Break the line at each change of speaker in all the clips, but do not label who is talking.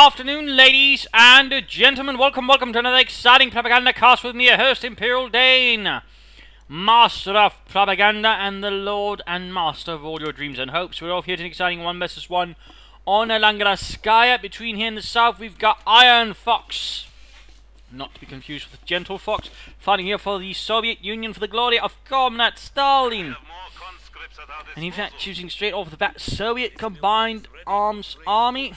afternoon, ladies and gentlemen. Welcome to another exciting Propagandacast with me, your host, Imperial Dane, Master of Propaganda and the Lord and Master of all your dreams and hopes. We're all here to an exciting 1 vs 1 on Langraskaya. Between here in the south, we've got Ironfox, not to be confused with Gentle Fox, fighting here for the Soviet Union for the glory of Comrade Stalin. And in fact, choosing straight off the bat, Soviet Combined Arms Army,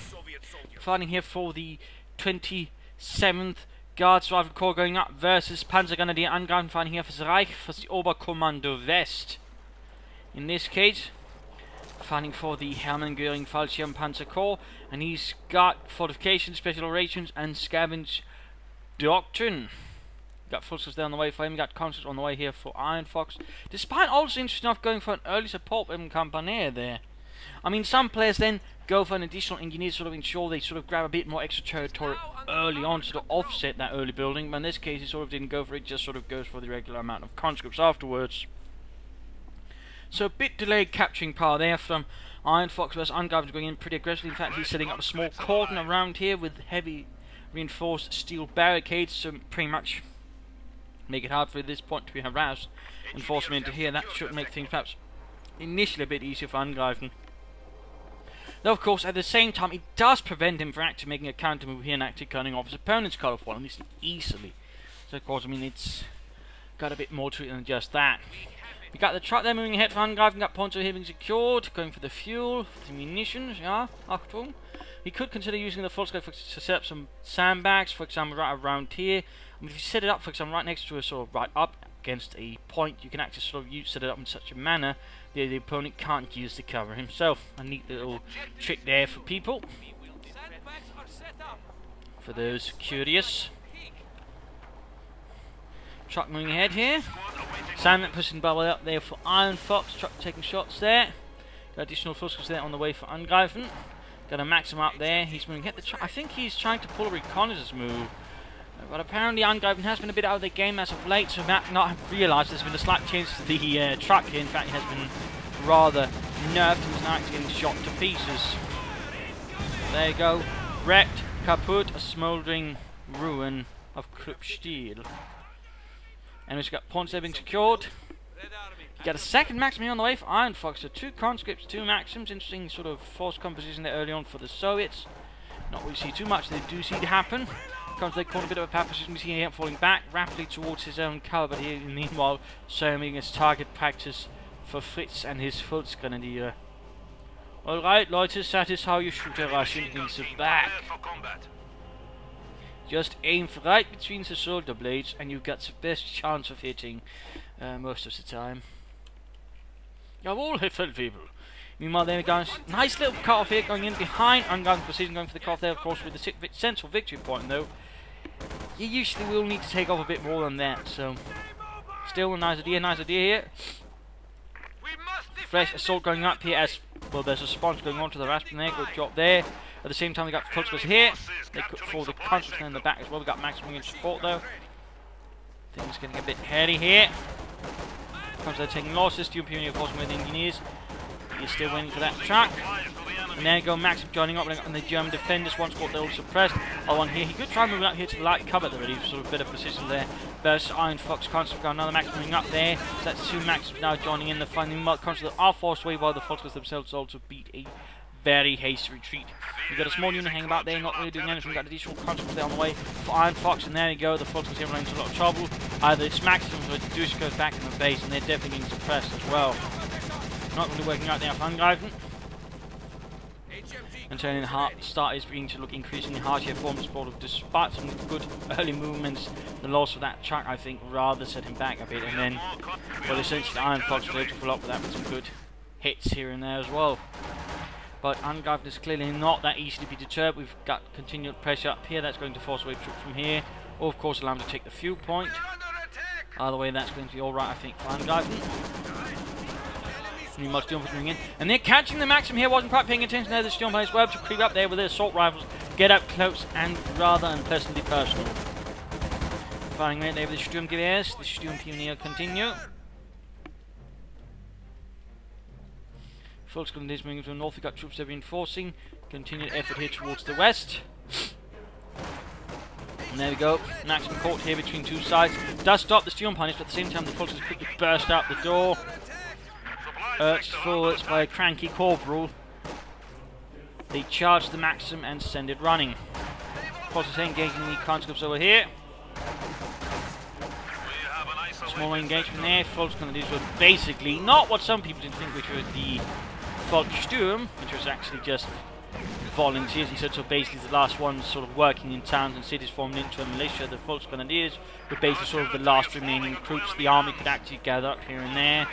fighting here for the 27th Guards Rifle Corps, going up versus Panzergrenadier Angreifen, fighting here for the Reich, for the Oberkommando West. In this case, fighting for the Hermann Göring Fallschirm Panzer Corps, and he's got Fortification, Special Operations, and Scavenge Doctrine. Got forces there on the way for him, got concerts on the way here for Ironfox. Despite also interesting enough going for an early support from Campanier there. I mean, some players then go for an additional engineer to sort of ensure they sort of grab a bit more extra territory early on to sort of offset that early building, but in this case he sort of didn't go for it, just sort of goes for the regular amount of conscripts afterwards. So a bit delayed capturing power there from Ironfox, whereas Angreifen going in pretty aggressively. In fact, he's setting up a small cordon around here with heavy reinforced steel barricades, so pretty much make it hard for this point to be harassed and force him into here. That should make things perhaps initially a bit easier for Angreifen. Though, of course, at the same time, it does prevent him from actually making a counter move here and actually cutting off his opponent's colour wall, at least easily. So, of course, I mean, it's got a bit more to it than just that. We got the truck there moving ahead for Angreifen, got Ponzo here being secured, going for the fuel, for the munitions, yeah, Achtung. He could consider using the full scope to set up some sandbags, for example, right around here. I mean, if you set it up, for example, right next to a sort of right up against a point, you can actually sort of set it up in such a manner that the opponent can't use the cover himself. A neat little trick there for people, for those curious. Truck moving ahead here. Sandman pushing bubble up there for Ironfox. Truck taking shots there. Got additional forces there on the way for Angreifen. Got a Maxim up there. He's moving ahead. I think he's trying to pull a reconnaissance move. But apparently Angreifen has been a bit out of the game as of late, so Matt not realised there's been a slight change to the truck here. In fact, he has been rather nerfed and is now actually getting shot to pieces. There you go. Wrecked, kaput, a smouldering ruin of Kruppstil. And we've got points there being secured. You got a second Maxim here on the way for Ironfox. So 2 conscripts, 2 Maxims. Interesting sort of force composition there early on for the Soviets. Not really see too much, they do see it happen. Comes they caught a bit of a power position. We see him falling back rapidly towards his own cover, but he meanwhile showing his target practice for Fritz and his Volksgrenadier. Alright, Leute, that is how you shoot a Russian in the back. Just aim right between the shoulder blades and you've got the best chance of hitting most of the time. Jawohl, Hitler people. Meanwhile, there we go. Nice little cut off here going in behind. Angreifen precision going for the cut off there, of course, with the central victory point, though. You usually will need to take off a bit more than that, so still a nice idea here. Fresh assault going up here as well. There's a response going on to the Raspberry there. Good job there. At the same time, we got Fultzers here. They could fall the conscripts in the back as well. We got maximum in support though. Things getting a bit hairy here. Comes they're taking losses. Steel Pioneer, of course, with the engineers. He's still waiting for that truck. And there you go, Maxim joining up, and the German defenders once got those suppressed. Oh, on here, he could try moving up here to the light cover there, sort of better position there. There's Ironfox constant, got another Maxim moving up there. So that's 2 Maxims now joining in. The finding constant are forced away while the Foxers themselves also beat a very hasty retreat. We've got a small unit hanging about there, not really doing anything. We've got additional conscripts there on the way for Ironfox, and there you go, the Foxers here running into a lot of trouble. Either it's Maxims or Dush goes back in the base, and they're definitely getting suppressed as well. Not really working out there for Angreifen. And turning the start is beginning to look increasingly hard here for him, despite some good early movements. The loss of that truck, I think, rather set him back a bit, and then, well, essentially Ironfox was able to pull up with that with some good hits here and there as well. But Angreifen is clearly not that easily to be deterred. We've got continued pressure up here. That's going to force away troops from here, or of course allow them to take the fuel point. Either way, that's going to be alright, I think, for Angreifen. Meanwhile, Sturmpanzer moving in, and they're catching the Maxim here. Wasn't quite paying attention there. The Sturmpanzer were able to creep up there with their assault rifles, get up close and rather unpleasantly personal. Firing right there with the Sturmgewehrs. The Sturmpioneer continue. Volksgrenadiers moving to the north. We've got troops there reinforcing. Continued effort here towards the west. And there we go. Maximum caught here between two sides. Does stop the steel punish, but at the same time the forces quickly burst out the door. Urged forwards by a cranky corporal. They charge the Maxim and send it running. Forces engaging the conscripts over here. Small engagement there. Folks going to do so basically not what some people didn't think, which was the Volkssturm, which was actually just volunteers. He said so basically the last ones sort of working in towns and cities formed into a militia. The Volksgrenadiers were basically sort of the last remaining troops the army could actually gather up here and there.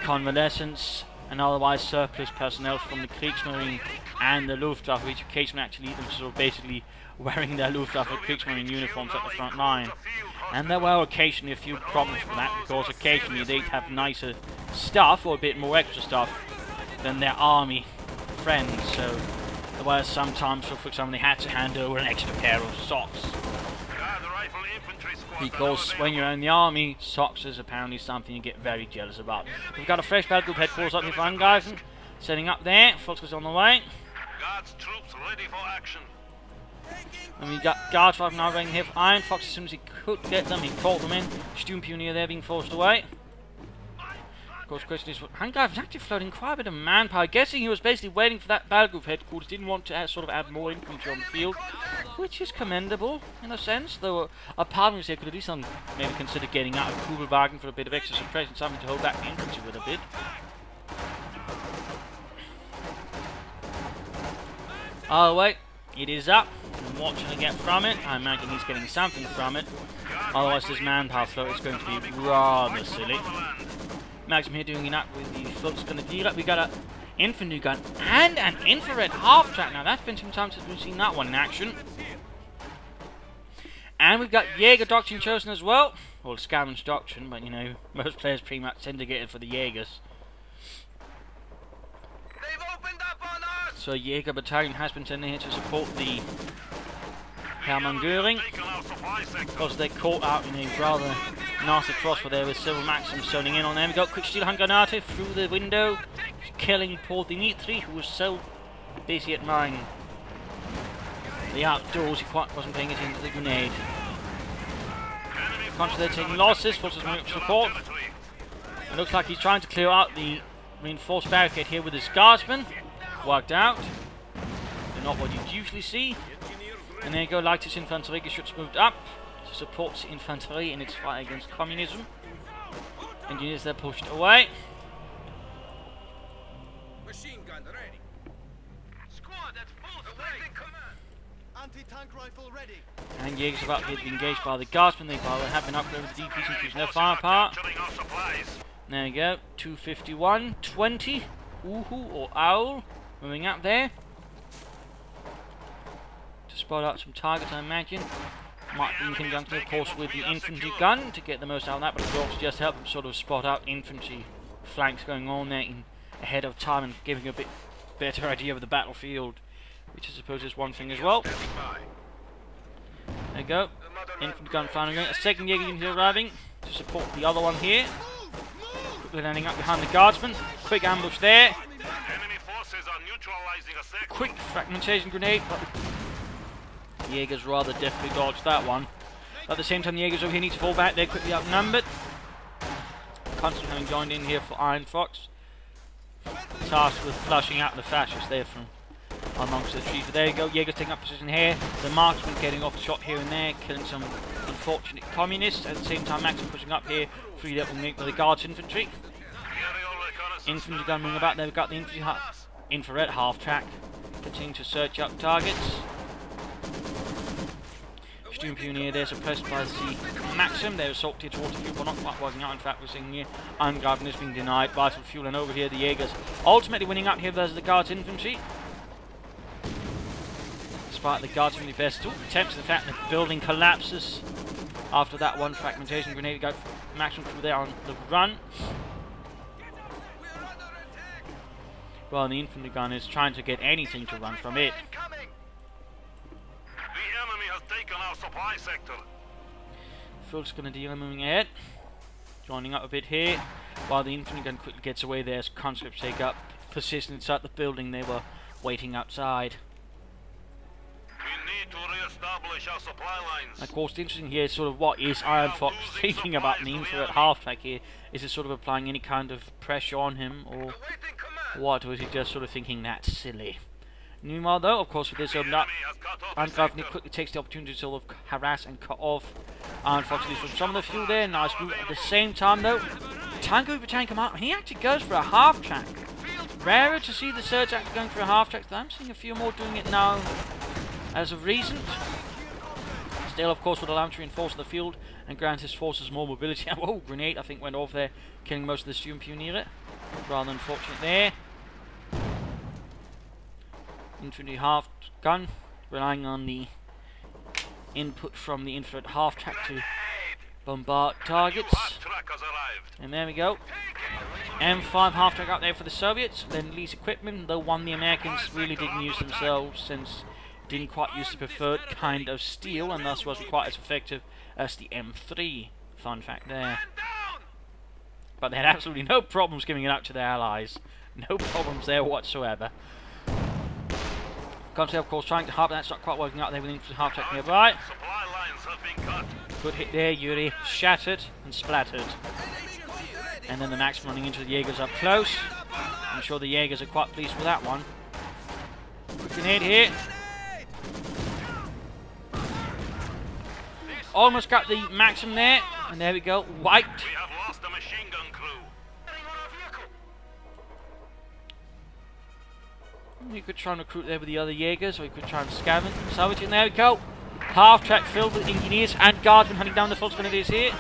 Convalescents and otherwise surplus personnel from the Kriegsmarine and the Luftwaffe, which occasionally actually them sort of basically wearing their Luftwaffe Kriegsmarine uniforms at the front line. And there were occasionally a few problems with that, because occasionally they'd have nicer stuff or a bit more extra stuff than their army friends. So there were sometimes, for example, they had to hand over an extra pair of socks. Because when you're in the army, socks is apparently something you get very jealous about. We've got a fresh battle group headquarters up here for Angreifen. Setting up there, Volksgrenadiers on the way.
Guards troops ready for action.
And we got guards right now running here for Ironfox as soon as he could get them. He caught them in. Sturmpioneer there being forced away. Of course, the question is, Angreifen's actually floating quite a bit of manpower. Guessing he was basically waiting for that battle group headquarters. Didn't want to sort of add more infantry on the field, which is commendable in a sense. Though a part of me here could at least maybe consider getting out of Kugelwagen for a bit of extra suppression, something to hold back the infantry with a bit. Oh wait, it is up. I'm watching to get from it. I imagine he's getting something from it. Otherwise this manpower float is going to be rather silly. Maxim here doing enough with the Volksgrenadier. We got an infantry gun and an infrared half-track. Now that's been some time since we've seen that one in action. And we've got Jaeger Doctrine chosen as well. Well, Scavenge Doctrine, but you know, most players pretty much tend to get it for the Jaegers. So Jaeger Battalion has been sent in here to support the Hermann Göring, because they're caught out in a rather nasty crossfire there with several Maxims zoning in on them. We got quick steel hand granate through the window, killing poor Dimitri, who was so busy admiring the outdoors he quite wasn't paying attention to the grenade. Conscious they're taking losses, forces moving up support. It looks like he's trying to clear out the reinforced barricade here with his guardsmen. Worked out. They're not what you'd usually see. And there you go, Leicht's Infanterie Geschütz moved up to support the infantry in its fight against communism. Engineers there pushed away.
Machine gun ready. Squad at full strength. Command. Anti-tank rifle ready.
And Jaegers about to be engaged by the guardsmen. They have been upgraded with DPs increasing their firepower. There you go, 251, 20. Uhu or Owl moving up there to spot out some targets, I imagine. Might be in conjunction, of course, with the infantry gun to get the most out of that, but it will also just help them sort of spot out infantry flanks going on there ahead of time and giving a bit better idea of the battlefield, which I suppose is one thing as well. There you go, infantry gun finally going. A second Jaeger unit arriving to support the other one here. Quickly landing up behind the guardsmen. Quick ambush there. Quick fragmentation grenade, but the Jaegers rather deftly dodged that one. But at the same time, the Jaegers over here need to fall back. They're quickly outnumbered. Constantly having joined in here for Ironfox, tasked with flushing out the fascists there from amongst the trees. But there you go, Jaegers taking up position here. The marksman getting off a shot here and there, killing some unfortunate communists. At the same time, Maxim pushing up here, freed up with the guards infantry. Infantry gun moving about there. We've got the infrared half track, continuing to search up targets. Sturmpioneer there suppressed by the Maxim. They're assaulted towards the fuel, not quite working out. In fact, we're seeing here Angreifen is being denied vital fuel, and over here the Jaegers ultimately winning up here versus the guards infantry. Despite the guards infantry best attempts, in fact the building collapses after that one fragmentation grenade got Maxim through there on the run. Well, the infantry gun is trying to get anything to run from it.
The enemy has taken our supply sector.
Volksgrenadier moving ahead, joining up a bit here, while the infantry gun quickly gets away there as conscripts take up position inside the building they were waiting outside.
We need need to re-establish our supply lines.
Of course, the interesting here is sort of what is Ironfox thinking about the infrared half-track here. Is it sort of applying any kind of pressure on him, or what? Or is he just sort of thinking that's silly? Meanwhile, though, of course, with this opened up, Angreifen quickly takes the opportunity to sort of harass and cut off Ironfox from some of the fuel there. Nice move. At the same time, though, Tango Tank come out, and he actually goes for a half-track. Rarer to see the Surge actually going for a half-track, but I'm seeing a few more doing it now as of recent. Still, of course, would allow him to reinforce the field and grant his forces more mobility. Oh, grenade, I think, went off there, killing most of the student pioneer. Rather unfortunate there. Infantry half gun, relying on the input from the infrared half track to bombard targets. And there we go. M5 half track out there for the Soviets. Then lease equipment, though one the Americans really didn't use themselves, since didn't quite use the preferred kind of steel, and thus wasn't quite as effective as the M3. Fun fact there. But they had absolutely no problems giving it out to their allies. No problems there whatsoever. Constantly, of course, trying to harp, that's not quite working out there with the half track nearby. Good hit there, Yuri. Shattered and splattered. And then the Max running into the Jaegers up close. I'm sure the Jaegers are quite pleased with that one. Quick grenade here. Almost got the Maxim there. And there we go. Wiped. We could try and recruit there with the other Jaegers, or we could try and scavenge, salvage, and there we go. Half track filled with engineers and guardsmen hunting down the Volksgrenadiers here.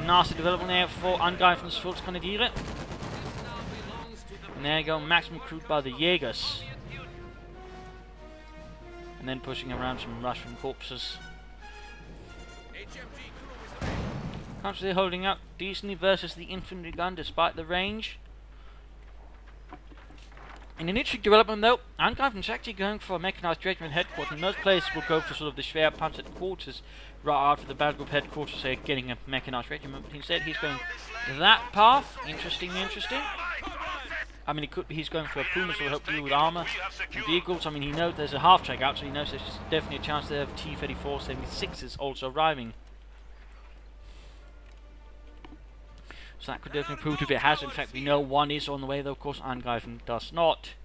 Nasty development there for Angreifen's Volksgrenadiere. And there you go, maximum recruit by the Jaegers. And then pushing around some Russian corpses. Constantly holding up decently versus the infantry gun despite the range. In an interesting development, though, Angreifen is actually going for a mechanized regiment headquarters. In most places, will go for sort of the schwer panzered quarters right after the battle group headquarters, say, getting a mechanized regiment. But instead, he's going that path. Interesting. I mean, it could be he's going for a Puma, so will help deal with armor and vehicles. I mean, he knows there's a half track out, so he knows there's definitely a chance there of T-34 76s also arriving. So that could definitely prove to be a hazard. In fact, we know one is on the way, though, of course, Angreifen does not.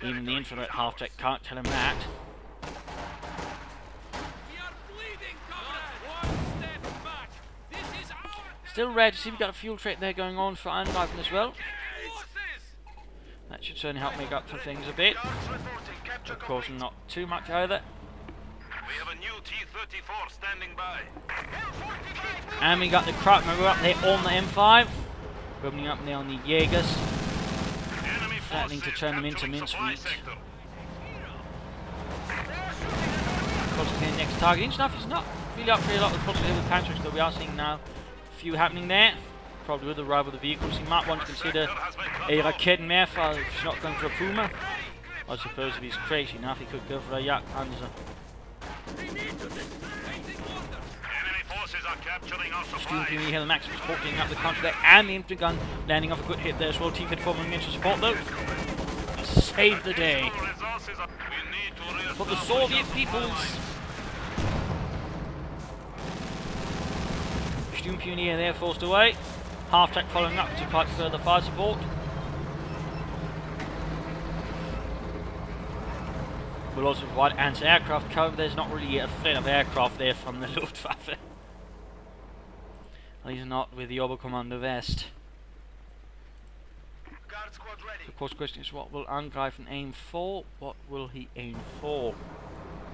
Even the infantry half-track can't tell him that. Still rare to see we've got a fuel trait there going on for Angreifen as well. That should certainly help make up for things a bit. Of course, not too much either.
We have a new T-34 standing by.
And we got the Krautmacher up there on the M5. Opening up there on the Jaegers. Threatening to turn them into mincemeat. Of course, the next target. Enough is not really up for a lot of the here with Panthers, though we are seeing now a few happening there. Probably with the arrival of the vehicles. He might want to consider a Raketenwerfer if he's not going for a Puma. I suppose if he's crazy enough, he could go for a Jagdpanzer. Student here, the Max was porting up the counter there, and the infantry gun landing off a good hit there as well. T-34 moving to support though. Save the day for the Soviet peoples. Student Pioneer there forced away. Half-track following up to provide further fire support. Will also provide anti-aircraft cover. There's not really a threat of aircraft there from the Luftwaffe. At least not with the Oberkommando West. Of course, the question is, what will Angreifen aim for? What will he aim for?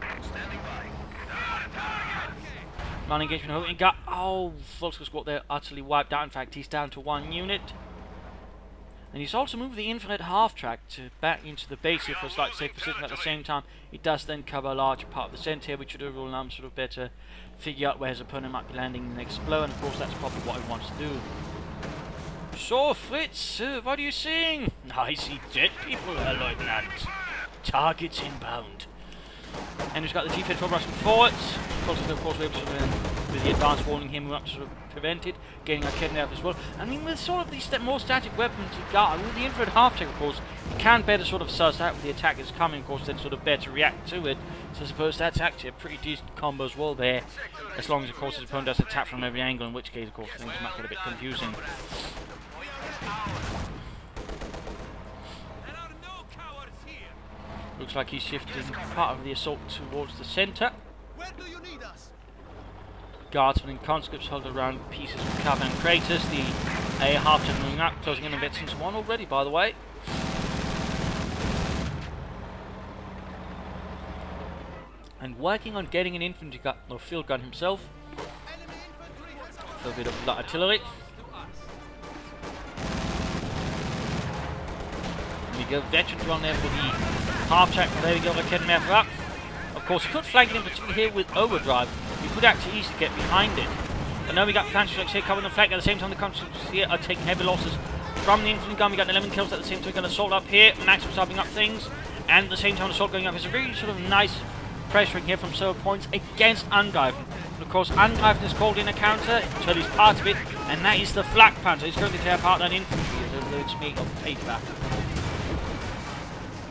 Standing by.
Non engagement. He got Volkswagen squad there utterly wiped out. In fact, he's down to one unit. And he's also moved the infrared half-track back into the base here for a slight safe position. At the same time, he does then cover a larger part of the centre here, which should overall allow him sort of better figure out where his opponent might be landing in the next blow. And of course, that's probably what he wants to do. So, Fritz, what are you seeing? I see dead people, Herr Lieutenant. Targets inbound. And he's got the T-34 rushing forwards. Of course, we're able to, with the advanced warning him up to sort of prevent it, getting our kidnap as well. I mean, with sort of these more static weapons you got, with the infrared half-tech, of course, you can better sort of suss out when the attack is coming, of course, then sort of better react to it. So I suppose that's actually a pretty decent combo as well there, as long as, of course, his opponent does attack from every angle, in which case, of course, things might get a bit confusing. Looks like he's shifting part of the assault towards the centre.
Where do you need us?
Guardsmen and conscripts hold around pieces of cover and craters. The A half-ton moving up, closing in on veterans 1 already, by the way. And working on getting an infantry gun, or field gun himself. For a bit of light artillery. There we go, veterans one there for the half-track. There we go, we're getting there up. Of course, he could flank it in particular here with overdrive. You could actually easily get behind it. But now we got fancy strikes here covering the flank. At the same time, the conscripts here are taking heavy losses from the infantry gun. We got 11 kills at the same time. We're going to assault up here. Maxim stopping up things. And at the same time, assault going up. It's a really sort of nice pressuring here from several points against Angreifen. And of course, Angreifen is called in a counter until he's part of it. And that is the flak panzer. He's going to tear apart that infantry, although it's me on paper.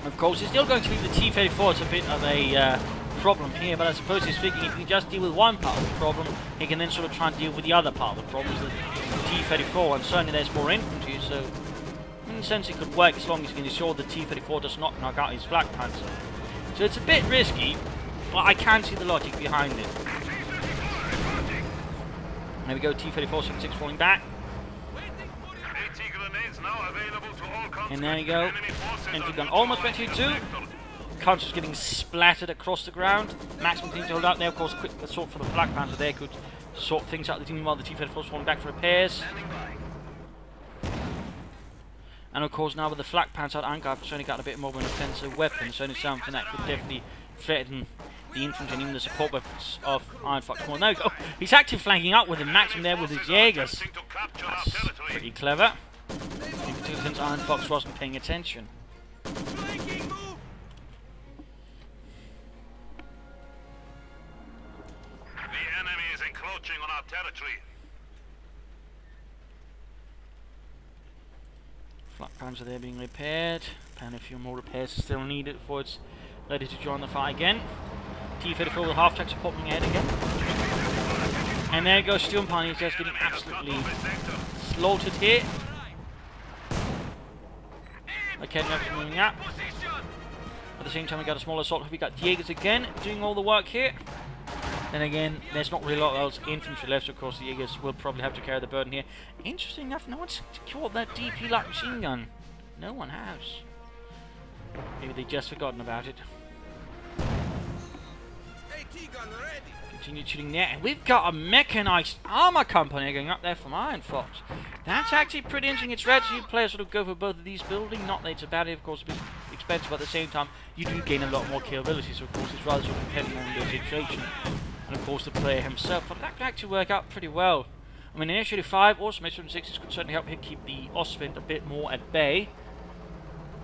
Of course, he's still going to leave the T-34. It's a bit of a problem here, but I suppose he's thinking if he can just deal with one part of the problem, he can then sort of try and deal with the other part of the problem, the T-34, and certainly there's more infantry, so in a sense it could work as long as he can ensure the T-34 does not knock out his flak panzer. So it's a bit risky, but I can see the logic behind it. There we go, T-34 76 falling back. And there you go, infantry gun almost went here too. Conscious getting splattered across the ground. Maximum things to hold out there, of course, a quick assault for the flak panzer there could sort things out. Meanwhile, the T-34 is falling back for repairs. And of course, now with the flak panzer, Angreifen certainly got a bit more of an offensive weapon, certainly something that could definitely threaten the infantry and even the support weapons of Ironfox. Well, there we go. He's actually flanking up with the Maxim there with his Jaegers. That's pretty clever. Since Ironfox wasn't paying attention.
On our territory.
Flak panzer there being repaired, and a few more repairs are still needed before it's ready to join the fight again. T-34 with half-track support moving ahead again. And there goes Sturmpani, he's just getting absolutely slaughtered here. Okay, next moving up. At the same time we got a small assault, we got Jaegers again doing all the work here. Then again, there's not really a lot else infantry left, so of course the Jaegers will probably have to carry the burden here. Interesting enough, no one's secured that DP light machine gun. No one has. Maybe they've just forgotten about it. Continue shooting there, and we've got a mechanized armor company going up there from Ironfox. That's actually pretty interesting. It's rare to see players sort of go for both of these buildings. Not that it's a bad idea, of course, a bit expensive, but at the same time, you do gain a lot more capability, so of course it's rather sort of depending on the situation. And of course the player himself, but that could actually work out pretty well. I mean, initially 5 or some 6s could certainly help him keep the Ostwind a bit more at bay.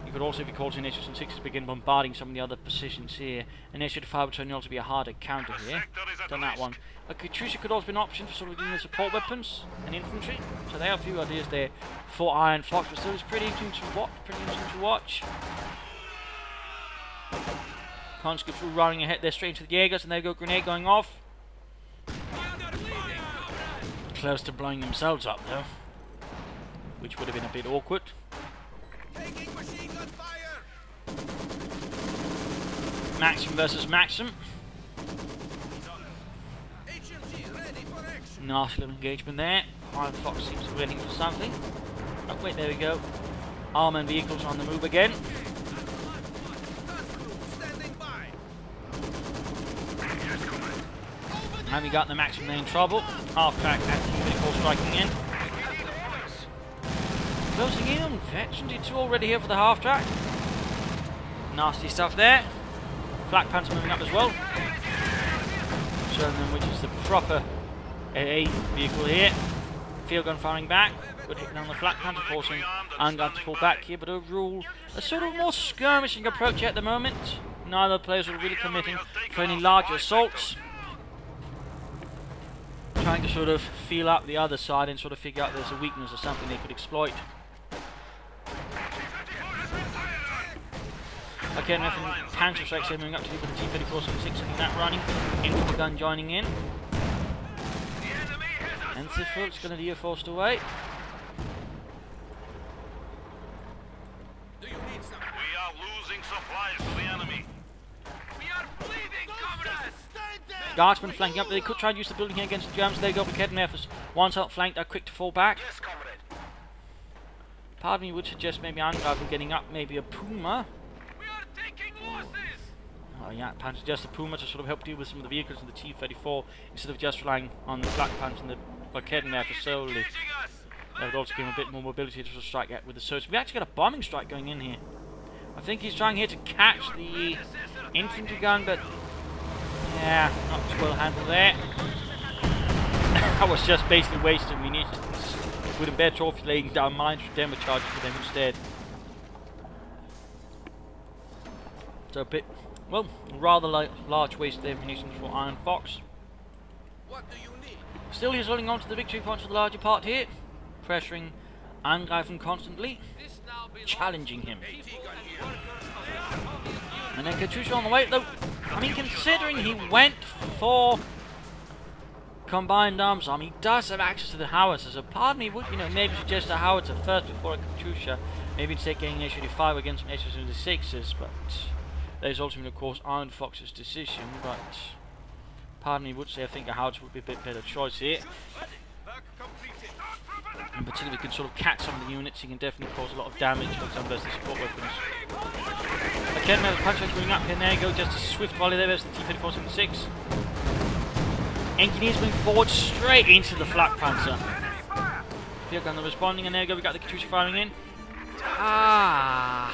You could also, if he calls in Initiative 6s, begin bombarding some of the other positions here. Initiative 5 would certainly also be a harder counter here. Done that one. A Katrusha could also be an option for sort of doing the support weapons and infantry. So there are a few ideas there for Ironfox, but still it's pretty interesting to watch. Conscripts were running ahead there straight into the Jaegers, and there you go, grenade going off. Close to blowing themselves up though, which would have been a bit awkward. Maxim versus Maxim. Nasty little engagement there. Ironfox seems to be waiting for something. Oh wait, there we go. Armoured vehicles on the move again. And we got the Maxim there in trouble. Half-track anti-vehicle striking in. Closing in on Veteran D2 already here for the half-track. Nasty stuff there. Flak panzer moving up as well. Showing them which is the proper AA vehicle here. Field gun firing back. Good hitting on the flak panzer, forcing Angreifen to pull back here. But overall, a sort of more skirmishing approach at the moment. neither players are really committing for any larger assaults. Trying to sort of feel out the other side and sort of figure out there's a weakness or something they could exploit. Okay, nothing. Counter strikes here moving up to the T-3476, getting that running. Infantry gun joining in. And Siful's going to be forced away.
Do you need some? We are losing supplies to the enemy. We are bleeding, comrades!
Guardsmen flanking up. They could try and use the building here against the Germans. There you go, Propagandacast. Once outflanked, are quick to fall back.
Yes, comrade.
Part of me would suggest maybe Angreifen getting up, maybe a Puma.
We are taking losses!
Oh yeah, Pan suggest a Puma to sort of help deal with some of the vehicles in the T-34 instead of just relying on the Flak Punch and the Propagandacast solely. That would also give him a bit more mobility to sort of strike at with the surge. We actually got a bombing strike going in here. I think he's trying here to catch the infantry gun, but yeah, not too well handled there. That was just basically wasted munitions. Would have been better off laying down mines for demo charges for them instead. So a bit, well, rather large waste of munitions for Ironfox.
What do you need?
Still, he's holding on to the victory points for the larger part here, pressuring Angreifen constantly, challenging him. And then Katyusha on the way, though. I mean, considering he went for combined arms arm, he does have access to the howitzer, so part of me would, maybe suggest a howitzer first before a Katyusha, maybe instead getting an S-35 against some S-76s, but that is ultimately, of course, Ironfox's decision, but part of me would say I think a howitzer would be a bit better choice here. And particularly if we can sort of catch some of the units, he can definitely cause a lot of damage, for example, as the support weapons. Again, the punch going up here, and there you go, just a swift volley there, there's the T-3476. Engineers moving forward straight into the Flak Panzer. Field gunner responding, and there you go, we got the Katyusha firing in. I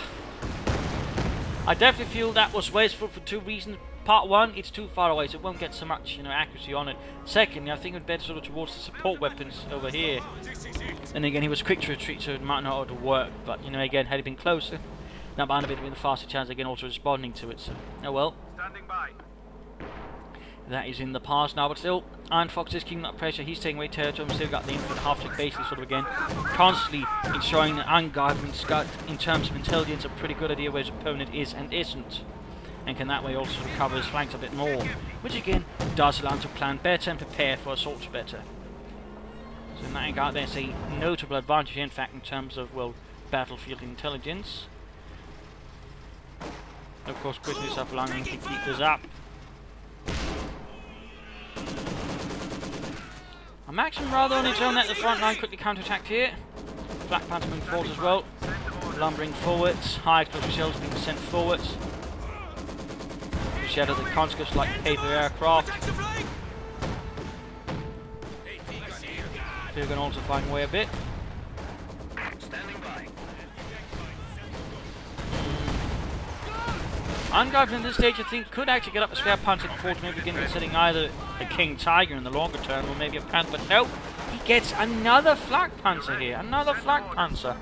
definitely feel that was wasteful for two reasons. Part one, it's too far away, so it won't get so much, accuracy on it. Secondly, I think it would be better sort of towards the support weapons over here. And again, he was quick to retreat, so it might not ought to work. But again, had he been closer, that might have been a faster chance again, also responding to it. So, oh well.
Standing by.
That is in the past now, but still, Ironfox is keeping up pressure. He's taking away territory. We've still got the infantry half-tick basically sort of again, constantly ensuring that Angreifen's got, in terms of intelligence, a pretty good idea where his opponent is and isn't. And can that way also cover his flanks a bit more, which again does allow him to plan better and prepare for assaults better. So in that regard, there's a notable advantage, in fact, in terms of, well, battlefield intelligence. Of course, quickly yourself along and keep this up. A Maxim rather on its own at the front line, quickly counter-attacked here. Flak Panther moving forwards as well, lumbering forwards, high explosive shells being sent forwards. Shadow the conscripts like paper aircraft. They're going to also find way a bit. Angreifen at this stage, I think, could actually get up a spare Panzer IV, maybe begin considering either a King Tiger in the longer term or maybe a Panther. But no, he gets another Flak Panzer here, another Flak Panzer.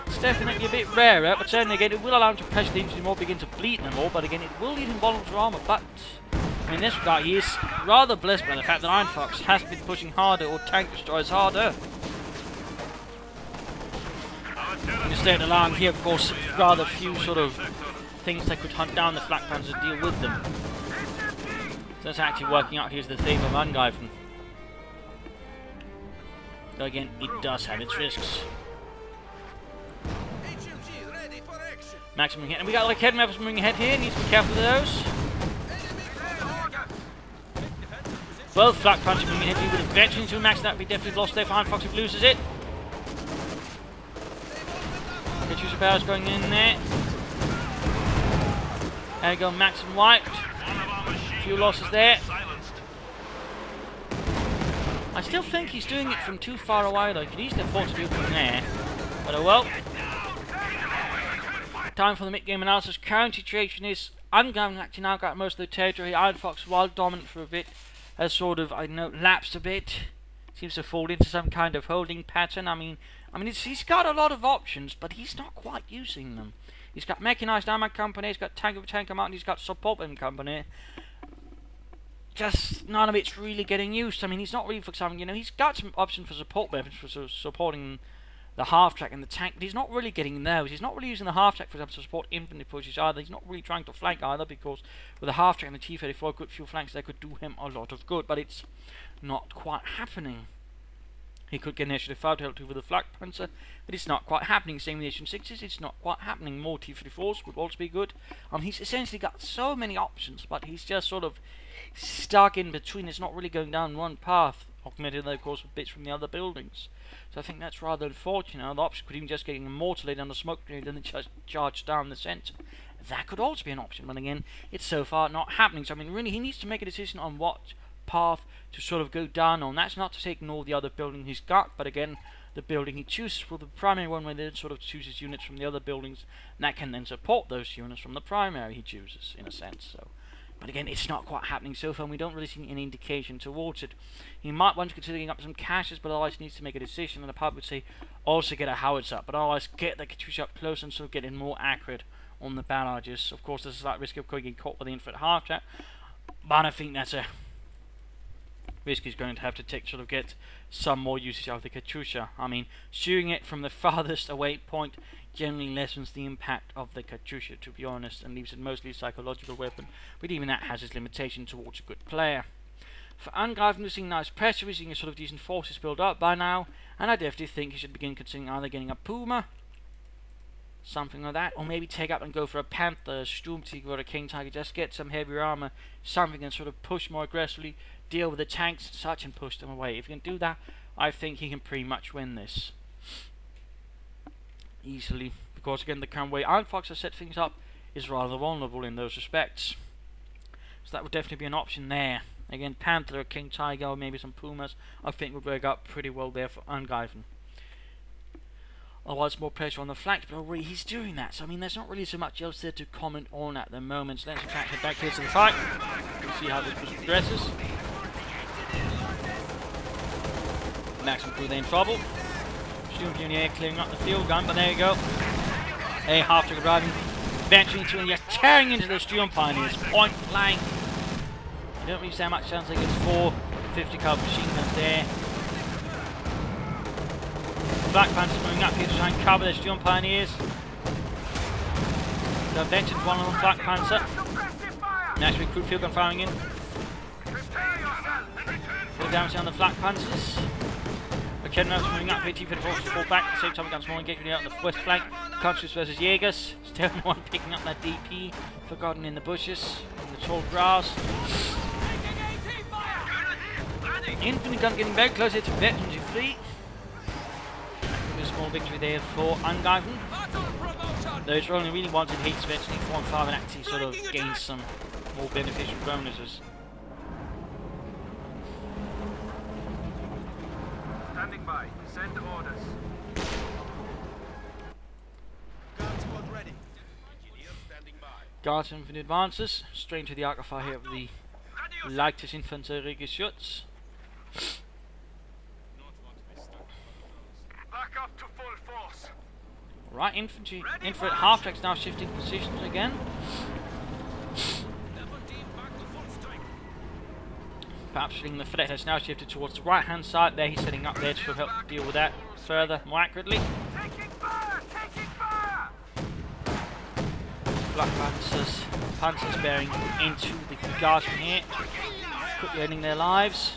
It's definitely a bit rarer, but certainly again it will allow him to pressure the infantry more, begin to bleed them more, but again it will leave him vulnerable to armour. But in this regard he is rather blessed by the fact that Ironfox has been pushing harder, or tank destroys harder. Instead allowing here, of course, rather few sort of things that could hunt down the Flak Panzer and deal with them. So that's actually working out here's the theme of Angreifen. Though again, it does have its risks. Maximum hit, and we got like head maps moving ahead here, needs to be careful of those. Both Flak Punch moving ahead, we would eventually to max that, be definitely lost there for Ironfox if he loses it. Katyusha powers going in there. There you go, Maxim wiped. A few losses there. I still think he's doing it from too far away though, he could easily afford to do it from there. But oh well. Time for the mid-game analysis. Current situation is Angreifen actually now got most of the territory. Ironfox, while dominant for a bit, has sort of, I know, lapsed a bit. Seems to fall into some kind of holding pattern. I mean, he's got a lot of options, but he's not quite using them. He's got Mechanized Armored Company, he's got Tank Command, he's got Support Weapon Company. Just none of it's really getting used. I mean, he's not really, for example, you know, he's got some options for support weapons for supporting the half-track and the tank, but he's not really getting those. He's not really using the half-track, for example, to support infantry pushes either. He's not really trying to flank either, because with the half-track and the T-34 good few flanks, they could do him a lot of good, but it's not quite happening. He could get an initiative 5 to help with the flak panzer, but it's not quite happening. Same with the Asian 6s, it's not quite happening. More T-34s would also be good. He's essentially got so many options, but he's just sort of stuck in between. It's not really going down one path, augmented, of course, with bits from the other buildings. So I think that's rather unfortunate. The option could even just get immortalated on the smoke grenade and then just charge down the centre. That could also be an option, but again, it's so far not happening. So I mean, really, he needs to make a decision on what path to sort of go down on. That's not to say ignore the other building he's got, but again, the building he chooses for the primary one, where they sort of chooses units from the other buildings, and that can then support those units from the primary he chooses, in a sense. So, but again, it's not quite happening so far, and we don't really see any indication towards it. He might want to consider getting up some caches, but otherwise he needs to make a decision, and the part would say also get a howitzer up, but otherwise get the Katyusha up close and sort of get in more accurate on the barrages. Of course, there's a slight risk of getting caught with the infant half-track, but I think that's a risk he's going to have to take, sort of get some more usage out of the Katyusha. I mean, shooting it from the farthest away point generally lessens the impact of the Katyusha, to be honest, and leaves it mostly a psychological weapon, but even that has its limitation towards a good player. For Angreifen, we're seeing nice pressure, we're seeing a sort of decent forces build up by now, and I definitely think he should begin considering either getting a Puma, something like that, or maybe take up and go for a Panther, Sturmtiger, or a King Tiger. Just get some heavier armor, something, and sort of push more aggressively, deal with the tanks and such, and push them away. If you can do that, I think he can pretty much win this easily, because again, the current way Ironfox has set things up is rather vulnerable in those respects. So that would definitely be an option there. Again, Panther, King Tiger, or maybe some Pumas, I think would work out pretty well there for Angreifen. Otherwise, more pressure on the flanks, but already he's doing that. So I mean, there's not really so much else there to comment on at the moment. So let's in fact head back here to the fight. We'll see how this progresses. Maximum crew there in trouble. Student in the air clearing up the field gun, but there you go. A half-track driving, venturing into and just tearing into the Student Pioneers, point blank. You don't really see how much chance they get 4 50 caliber machine guns there. Black Panthers moving up here to try and cover their Student Pioneers. They've ventured one on the Black Panther. Next recruit field gun firing in. Put damage on the Flak Panthers. Kenner's moving up here, T-34 to fall back. At the same time, we've got small engagement out on the west flank. Conscious versus Jaegers. Still no one picking up that DP. Forgotten in the bushes, in the tall grass. Infantry gun getting very close here to veterans fleet. A small victory there for Angreifen. Those only really wanted hits eventually 4 and 5 and actually sort of gain some more beneficial bonuses.
Standing by. Send orders. Guard squad ready. Engineer standing by.
Guards infantry advances straight into the arc of fire here of the lightest infantry Geschütz.
Back up to full force.
Right, infantry half-tracks now shifting positions again. Perhaps feeling the threat has now shifted towards the right-hand side there. He's setting up there to help deal with that further, more accurately.
Taking fire! Taking fire!
Black Panthers bearing into the guardsmen here, quickly ending their lives.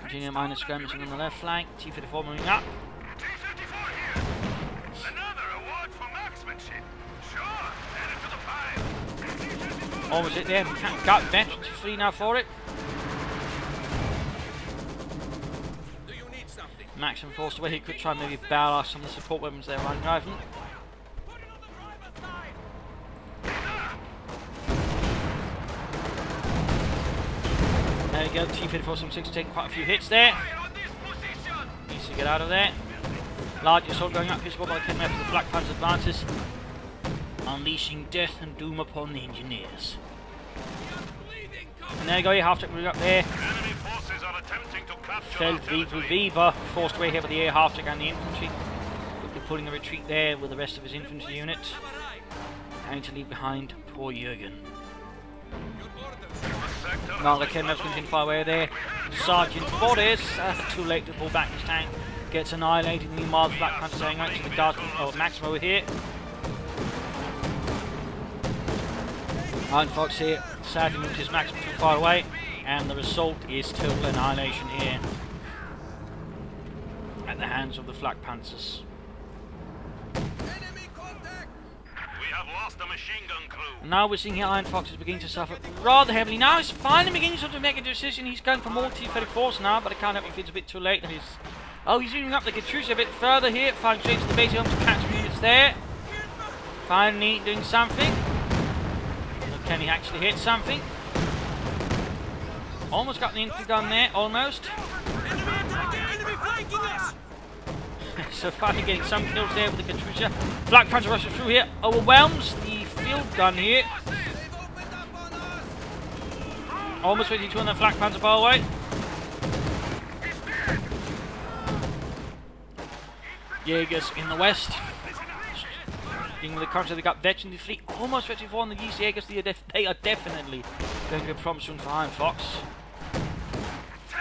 Continuing minor skirmishing on the left flank. T-34 moving up.
T-34 here! Another award for marksmanship! Sure! Headed to the 5!
Almost it there. Got veterans free now for it.
Do you need something?
Maximum forced away. He could try and maybe barrel off some of the support weapons there on Angreifen. There we go, T-34 some 6 taking quite a few hits there. Needs to get out of there. Large assault going up here, by the Kidnap as the Black Panther advances. Unleashing death and doom upon the engineers. And there you go, you have to move up there.
Enemy forces are attempting to capture
Feldwebel Weber forced away here by the air half-track and the infantry. Quickly pulling a retreat there with the rest of his infantry unit. Having to leave behind poor Jürgen. Now the Kenmev's continuing to fire away there. Sergeant Boris, too late to pull back his tank. Gets annihilated. Meanwhile, the Flak Panzer's saying out to the guard. Oh, Maxim over here. Ironfox here, sadly moves his Maxim too far away, and the result is total annihilation here at the hands of the Flak Panzers.
Enemy contact! We have lost the machine gun crew.
And now we're seeing here Ironfox is beginning to suffer rather heavily. Now he's finally beginning to make a decision. He's going for more T-34s now, but I can't help if it's a bit too late. He's moving up the Katyusha a bit further here, firing straight to the base home to catch units there. Finally doing something. Can he actually hit something? Almost got the infantry gun there, almost. So finally getting some kills there with the Katyusha. Flak Panzer rushes through here, overwhelms the field gun here. Almost ready to run the Flak Panzer far away. Jaegers in the west. With the counter, they got veteran in the fleet, almost ready for on the East Jaegers. They are definitely going to be a problem soon for Ironfox.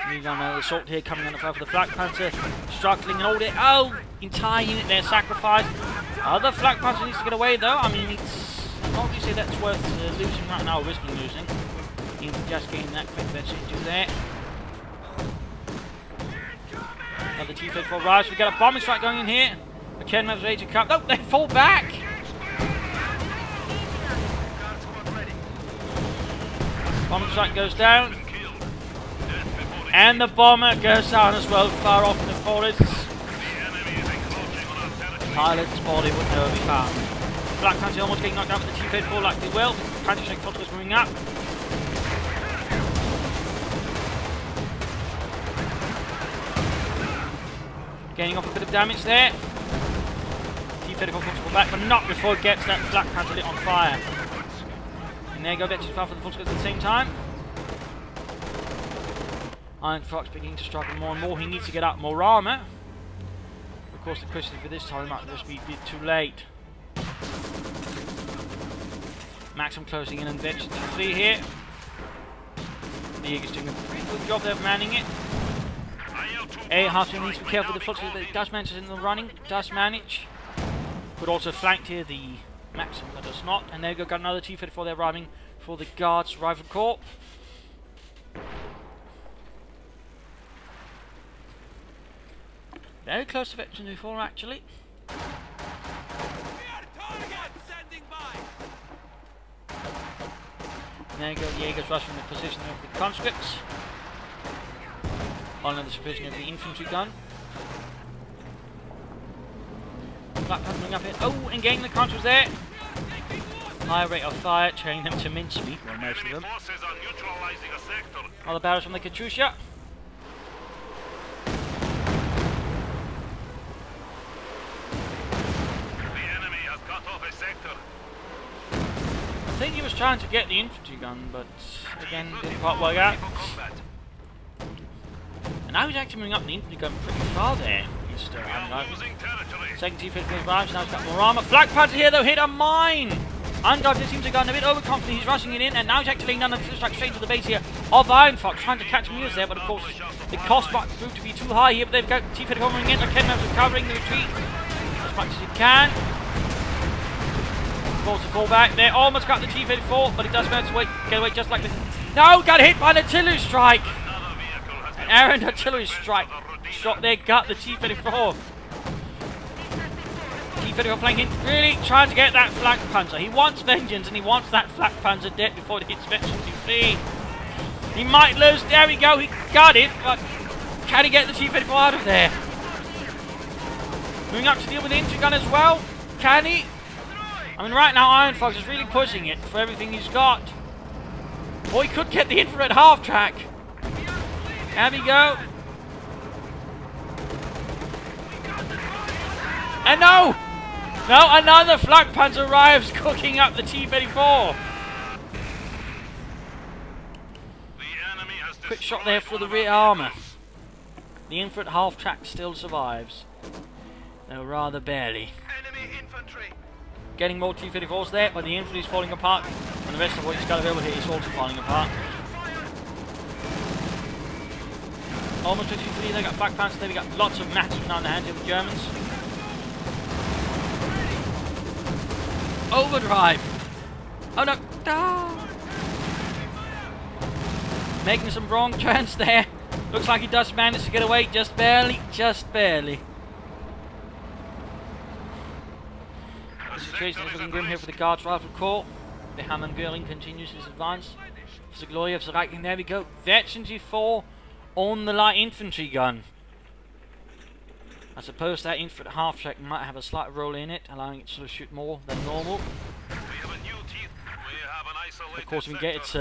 We've got another assault here coming on the fire for the Flak Panzer, struggling and all that. Oh, entire unit there sacrificed. Other Flak Panzer needs to get away though. I mean, it's not really say that's worth losing right now, or risking losing. Even just getting that quick veteran to do that. Another T-34 rise. We got a bombing strike going in here. The Kenmev's ready to come. No, they fall back. Bombing strike goes down. And the bomber goes down as well, far off in the forest. Pilot's body would never be found. Flak Panzer almost getting knocked out with the T-34 like they will. Panzer strike photograph moving up. Gaining off a bit of damage there. T-34 comes back, but not before it gets that Flak Panzer lit on fire. And there you go, gets too far for the full scores at the same time. Ironfox beginning to struggle more and more. He needs to get out more armour. Of course, the question for this time might just be a bit too late. Maxim closing in and veteran to flee here. The Jaeger's doing a pretty good job there of manning it. Halfton needs to be careful with the fluxes, but it does manage in the running. Does manage. Could also flanked here the Maxim, but does not. And there you go, got another T-34 there arriving for the Guards Rifle Corps. Very close to veteran before, actually. And there you go, the Jaegers rush from the position of the conscripts. Under the supervision of the infantry gun. Flak coming up here. Oh, and getting the conscripts there. High rate of fire, training them to mincemeat, well, most of them. All the barrels from the Katyusha. I think he was trying to get the infantry gun, but again, didn't quite work out. And now he's actually moving up the infantry gun pretty far there. He's still Angreifen. Second T-34 arrives, now he's got more armour. Flak Panzer here though, hit a mine! Angreifen seems to have gotten a bit overconfident, he's rushing it in, and now he's actually laying down the strike straight to the base here of Ironfox, trying to catch units there, but of course the cost might prove to be too high here, but they've got T-34 coming in, the Kenmev's recovering the retreat as much as he can. Forced to fall back there, almost got the T-34, but it does manage to get away just like this. No, got hit by an artillery strike! An errant artillery strike. Shot there, got the T-34. T-34 flanking, really trying to get that Flak Panzer. He wants vengeance and he wants that Flak Panzer dead before it hits veteran T-3. He might lose, there we go, he got it, but can he get the T-34 out of there? Moving up to deal with the infantry gun as well, can he? I mean, right now Ironfox is really pushing it for everything he's got. Or he could get the infrared half track. There we go. And no! No, another Flak Panzer arrives, cooking up the T-34. Quick shot there for the rear armour. The infrared half track still survives. though rather barely.
Enemy infantry.
Getting more T-34s there, but the infantry is falling apart, and the rest of what he's got available here is also falling apart. Almost 23, they got flak panzers there, we got lots of Maxims now in the hands of the Germans. Overdrive! Oh no! Ah. Making some wrong turns there. Looks like he does manage to get away, just barely, just barely. The situation is looking grim here for the Guards Rifle Corps. The Hammerngurling continues his advance. For the glory of the Reichling, there we go. V-24 on the light infantry gun. I suppose that infantry half-track might have a slight roll in it, allowing it to sort of shoot more than normal. Of course, we can get its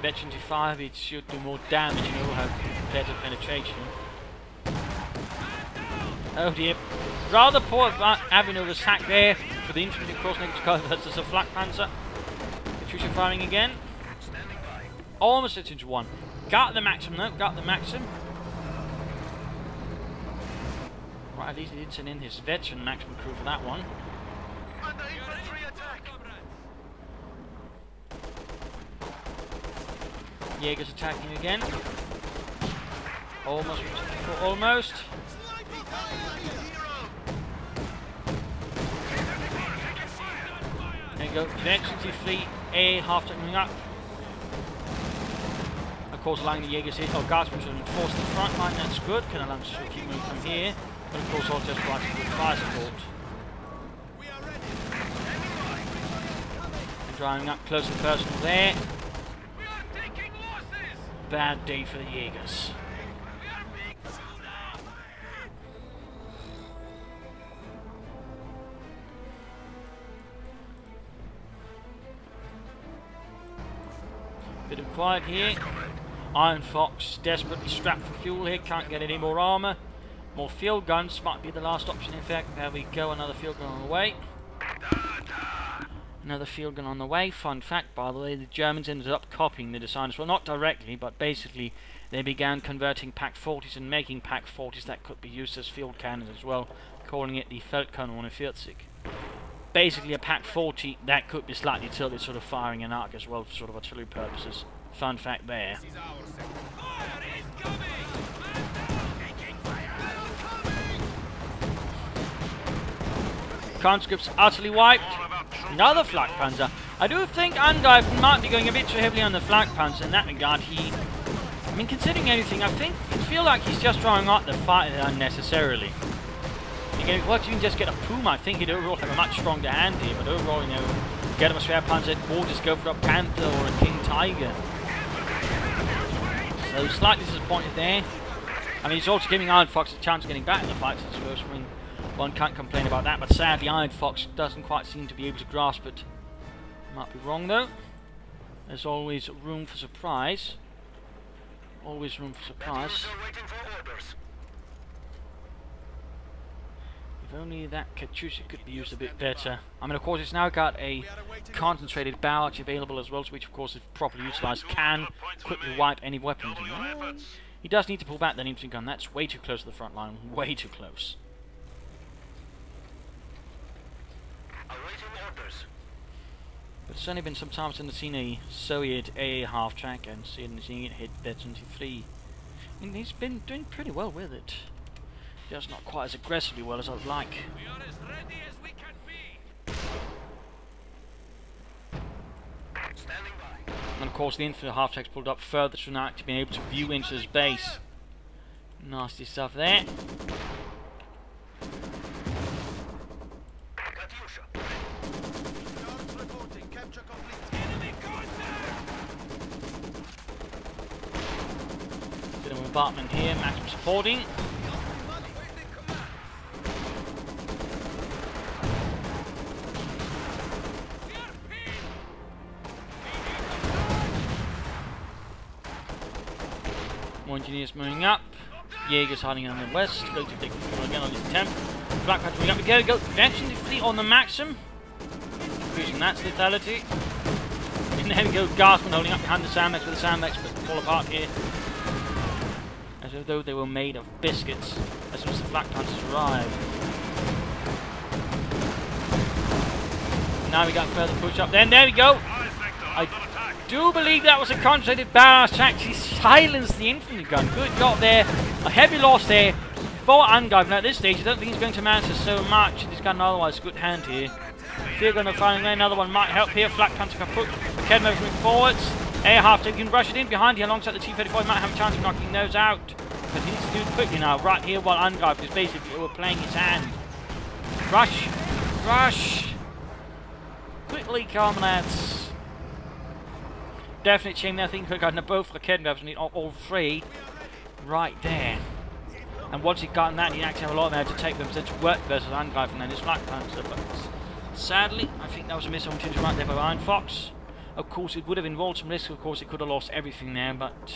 V-25, it should do more damage, you know, have better penetration. Oh dear. Rather poor avenue of attack there for the infantry cross negative cover versus a flak panzer. Katyusha firing again. Almost hit into one. Got the Maxim though, got the Maxim. Right, at least he did send in his veteran Maxim crew for that one.
Under infantry attack.
Jaeger's attacking again. Almost, almost. There you go, the infantry fleet, A half coming up. Of course, allowing the Jaegers here, Guardsmen to enforce the front line, that's good. Can allow them to keep moving from here. But of course, also just provides good fire support. And driving up close to personal there. Bad day for the Jaegers. Bit of quiet here. Ironfox desperately strapped for fuel here, can't get any more armour. More field guns might be the last option. In fact, there we go, another field gun on the way. Another field gun on the way. Fun fact, by the way, the Germans ended up copying the designs. Well, not directly, but basically they began converting Pak-40s and making Pak-40s that could be used as field cannons as well, calling it the Feldkanone 41. Basically a Pak-40 that could be slightly tilted, sort of firing an arc as well for sort of artillery purposes. Fun fact there. Conscripts utterly wiped. Another flak panzer. I do think Angreifen might be going a bit too heavily on the flak panzer in that regard. I mean, considering anything, I feel like he's just drawing out the fight unnecessarily. Again, if you can just get a Puma, I think he'd overall have a much stronger hand here, but overall, you know, get him a spare panzer, or just go for a Panther or a King Tiger. So slightly disappointed there. I mean, he's also giving Ironfox a chance of getting back in the fight, I suppose. I mean, one can't complain about that, but sadly Ironfox doesn't quite seem to be able to grasp it. Might be wrong though. There's always room for surprise. Always room for surprise. If only that Katyusha could be used a bit better. I mean, of course, it's now got a concentrated barrage available as well, which, of course, if properly utilised, can quickly wipe any weapons. He does need to pull back that infantry gun. That's way too close to the front line. Way too close. But it's only been some time since I've seen a Soviet AA half-track and seeing it hit B-23. I mean, he's been doing pretty well with it. Just not quite as aggressively well as I would like.
We are as ready as we can be. Standing by.
And of course the infantry half-track's pulled up further to not being able to view into his base. Nasty stuff there. Bit of bombardment here, Maxim supporting. More engineers moving up. Jaegers hiding on the west. Going to take control again on his attempt. Black Patch moving up again. Go venturing the fleet on the Maxim. Using that lethality. And there we go. Guardsmen holding up behind the Sandbags with the Sandbags, but fall apart here. As as though they were made of biscuits as soon as the flak panzers arrived. Now we got further push up. Then there we go. I do believe that was a concentrated barrage to actually silence the infantry gun. Good job there. A heavy loss there for Angreifen. At this stage, I don't think he's going to manage to so much. He's got an otherwise good hand here. If you're going to find another one, might help here. Flak Panzer can put Kedma moving forwards. Half-Tech can rush it in behind here alongside the T-34. He might have a chance of knocking those out. But he needs to do it quickly now, right here while Angreifen is basically overplaying his hand. Rush! Rush! Quickly, comrades. Definite shame there. I think we got both for Kedma need all three right there. And once he'd gotten that, he'd actually have a lot there to take them to work versus Angreifen and his Flak Panzer. But sadly, I think that was a miss on Tinge right there by Ironfox. Of course, it would have involved some risk. Of course, it could have lost everything there, but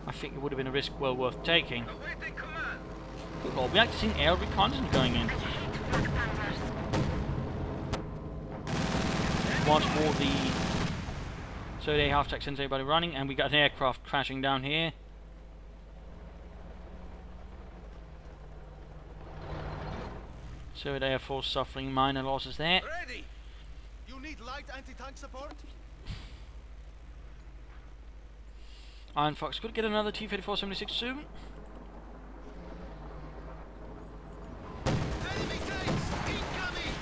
I think it would have been a risk well worth taking. Good lord, we actually seen air reconnaissance going in. Once more, so they half-tech sends everybody running, and we got an aircraft crashing down here. So the Air Force suffering minor losses there.
Ready. You need light anti-tank support?
Ironfox could get another T-34-76 soon.
Enemy tanks incoming!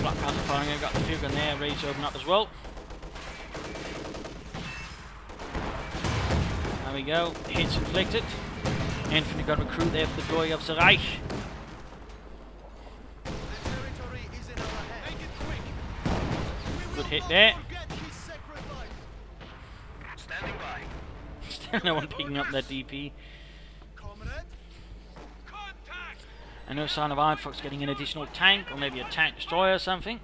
Flak Panzer firing, I've got the field gun there, ready to open up as well. There we go, hits inflicted. Infantry gun recruit there for the glory of the Reich. Good hit there.
Standing by.
Still no one picking up that DP. And no sign of Ironfox getting an additional tank, or maybe a tank destroyer or something.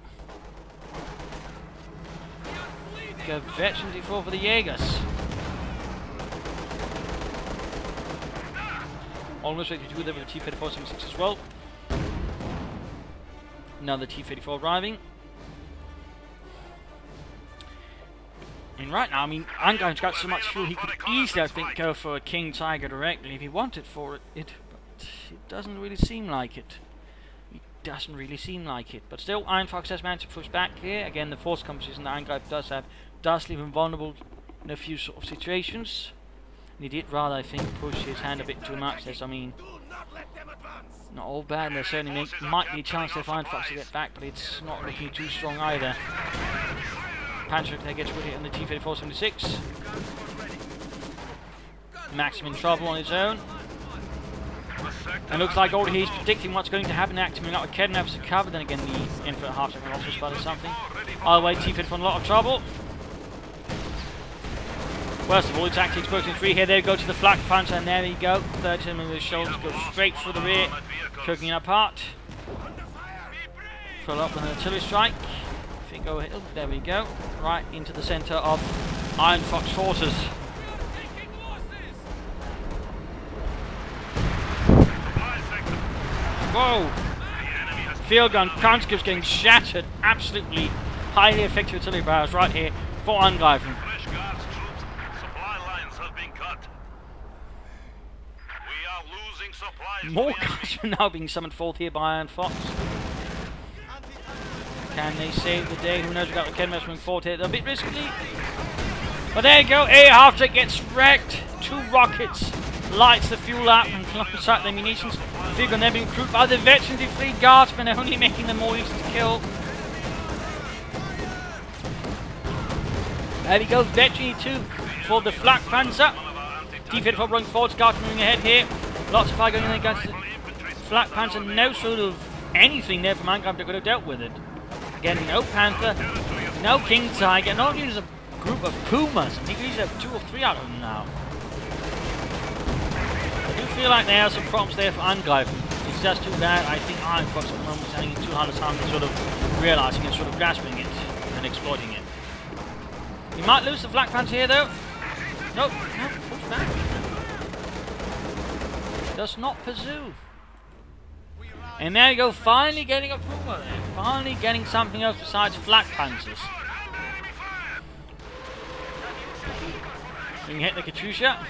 Go veteran D4 for the Jaegers. Almost ready to do that with the T-34-76 as well. Another T-34 arriving. And right now, I mean, Angreifen's got so much fuel, he could easily, I think, go for a King Tiger directly if he wanted for it. But it doesn't really seem like it. It doesn't really seem like it. But still, Ironfox has managed to push back here. Again, the force composition that Angreifen does have does leave him vulnerable in a few sort of situations. And he did rather, I think, push his hand a bit too much. There's, I mean, not all bad. There certainly might be a chance for Ironfox to get back, but it's not looking too strong either. Panzer there gets with it on the T-34-76. Maxim in trouble on his own. And looks like already he's predicting what's going to happen next. Coming up with Kedma to cover, then again the Infinite half-second will also spot something. Either way, T-34 in a lot of trouble. First of all, it's actually exposing 3 here. They go to the Flak Panzer, and there we go. 30 with his shoulders go straight for the rear, cooking it apart. Follow up with an artillery strike. If you go, oh, there we go, right into the centre of Ironfox forces. Whoa! Field gun, conscripts getting shattered. Absolutely highly effective artillery barrels right here for Angreifen. More guys are now being summoned forth here by Ironfox. Can they save the day? Who knows? We've got the Kedma moving forward here. A bit risky. But there you go. Half-Tech gets wrecked. 2 rockets. Lights the fuel up and clocks out the munitions. Field gun there being recruited by the veteran defleet guardsmen, only making them more easy to kill. There we go. Veteran 2 for the Flak Panzer. T-34 running forward. Guardsmen moving ahead here. Lots of fire going in against the Flak Panzer. No sort of anything there from Angreifen that could have dealt with it. Again, no Panther, no King Tiger, not even a group of Pumas. I think we have 2 or 3 out of them now. I do feel like there are some problems there for Angreifen. It's just too bad. I think Ironfox at the moment is having it too hard a time sort of realising and sort of grasping it and exploiting it. He might lose the Flak Panzer here though. Nope, no, push back. Does not pursue. And there you go, finally getting a Puma there. Finally getting something else besides Flak Panzers. You can hit the Katyusha.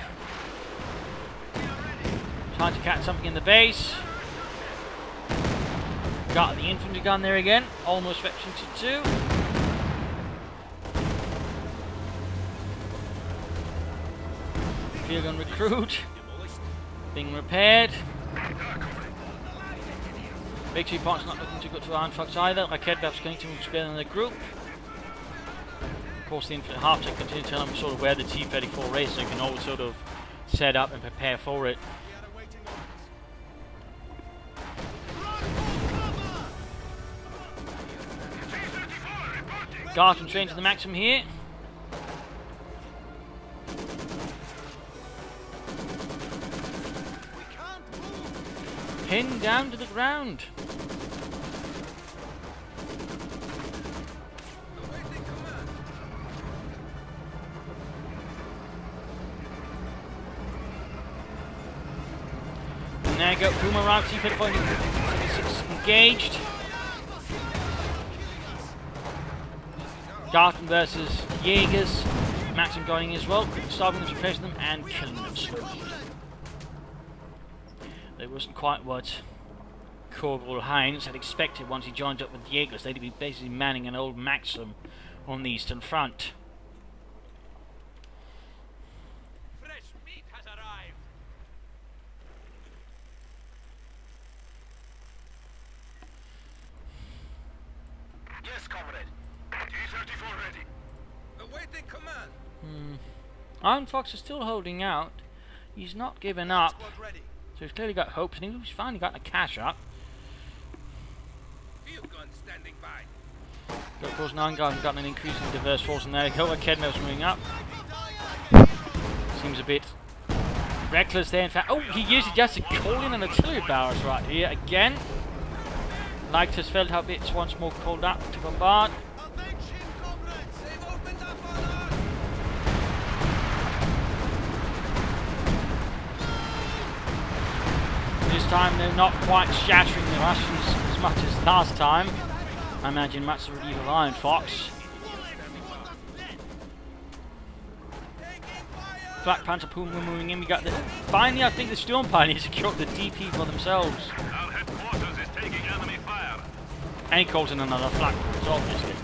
trying to catch something in the base. Got the infantry gun there again. Almost veteran to 2. Field gun recruit. Being repaired. Victory point's not looking too good for Ironfox either. Raketwerf's going to move together in the group. Of course, the infantry half-tech continue to tell them sort of where the T-34 is, so you can always sort of set up and prepare for it. Garden trained to the maximum here. Pinned down to the ground. And there you go, Puma round T-34 engaged. Garten versus Jaegers. Maxim going as well, starving them, suppressing them, and killing them slowly. It wasn't quite what Corporal Heinz had expected once he joined up with the Jaegers. They'd be basically manning an old Maxim on the Eastern Front.
Fresh meat has arrived. Yes, comrade. T-34 ready. Awaiting command.
Ironfox is still holding out. He's not given up.
Squad ready.
So he's clearly got hopes, and he's finally got the cash up.
Field gun standing by.
But of course, Angreifen got an increasingly diverse force, and there you go. Kedmer's moving up. Seems a bit reckless there. In fact, oh, he used it just to call in an artillery barrage right here again. Leichters felt how bits once more called up to bombard. This time they're not quite shattering the Russians as much as last time. I imagine much the relief of Ironfox. Black Panther Puma moving in. We got the. Finally, I think the Storm Pioneers secured the DP for themselves.
Our headquarters is taking enemy fire.
And he calls in another flak, obviously.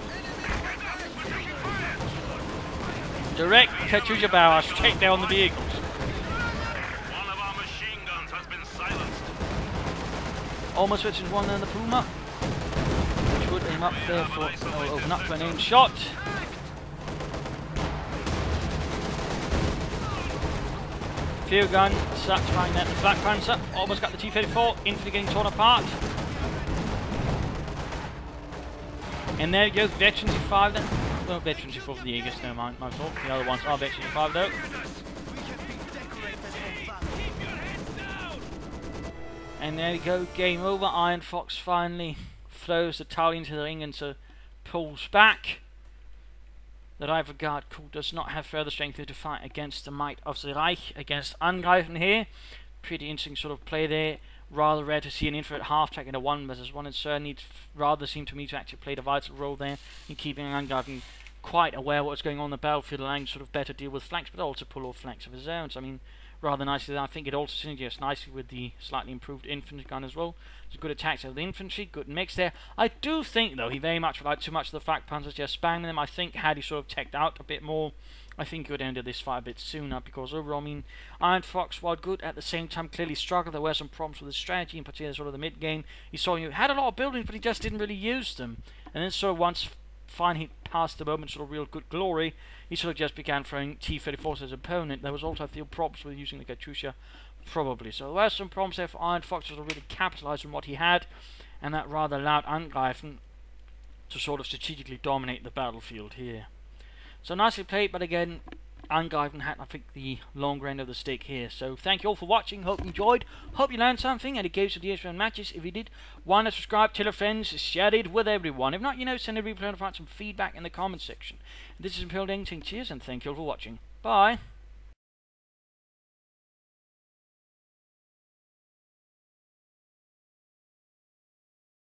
Direct Katyusha barrage to take down the vehicles. Almost switches one in the Puma, which would aim up there for open up for an aimed shot. Field gun satisfying that the Black Panther. Almost got the T-34. Infantry getting torn apart. And there you go, Veterans E5 then. Well, Veterans E4 for the Aegis, no mind, my fault. The other ones are Veterans E5 though. And there we go, game over. Ironfox finally throws the towel into the ring and so pulls back. The Rival Guard Corps does not have further strength to fight against the might of the Reich against Angreifen here. Pretty interesting sort of play there. Rather rare to see an infantry half-track in a 1 versus 1, and certainly rather seemed to me to actually play a vital role there in keeping Angreifen quite aware of what's going on in the battlefield, allowing sort of better deal with flanks, but also pull off flanks of his own. So I mean, rather nicely. I think it also synergizes nicely with the slightly improved infantry gun as well. It's good attacks of the infantry, good mix there. I do think though he very much relied too much of the Flak Panzers just spamming them. I think had he sort of teched out a bit more, I think he would have ended this fight a bit sooner, because overall, I mean, Ironfox, while good, at the same time clearly struggled. There were some problems with his strategy, in particular sort of the mid game. He saw you had a lot of buildings, but he just didn't really use them. And then sort of once finally past the moment sort of real good glory, he sort of just began throwing T-34s at his opponent. There was also, I feel, problems with using the Katyusha, probably. So there were some problems there for Ironfox to really capitalise on what he had, and that rather allowed Angreifen to sort of strategically dominate the battlefield here. So nicely played, but again, Angreifen had, I think, the longer end of the stick here. So thank you all for watching. Hope you enjoyed. Hope you learned something, and it gave some ideas for matches. If you did, why not subscribe, tell your friends, share it with everyone. If not, you know, send a replay and find some feedback in the comment section. This is Imperial Ding. Cheers, and thank you all for watching. Bye.